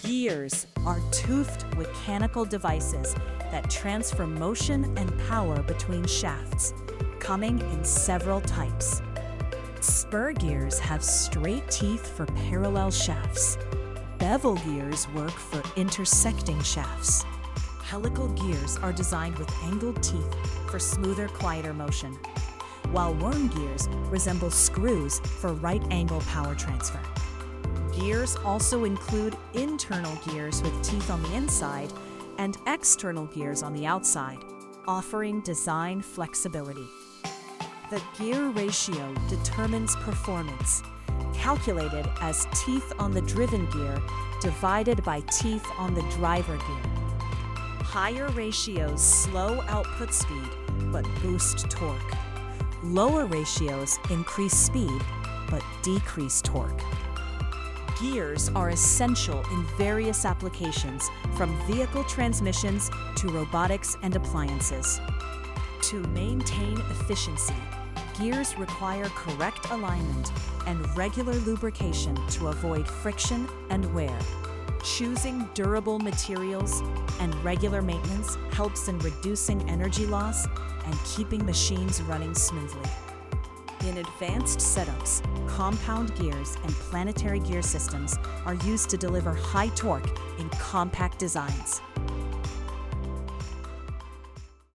Gears are toothed mechanical devices that transfer motion and power between shafts, coming in several types. Spur gears have straight teeth for parallel shafts. Bevel gears work for intersecting shafts. Helical gears are designed with angled teeth for smoother, quieter motion, while worm gears resemble screws for right-angle power transfer. Gears also include internal gears with teeth on the inside and external gears on the outside, offering design flexibility. The gear ratio determines performance, calculated as teeth on the driven gear divided by teeth on the driver gear. Higher ratios slow output speed but boost torque. Lower ratios increase speed but decrease torque. Gears are essential in various applications, from vehicle transmissions to robotics and appliances. To maintain efficiency, gears require correct alignment and regular lubrication to avoid friction and wear. Choosing durable materials and regular maintenance helps in reducing energy loss and keeping machines running smoothly. In advanced setups, compound gears and planetary gear systems are used to deliver high torque in compact designs.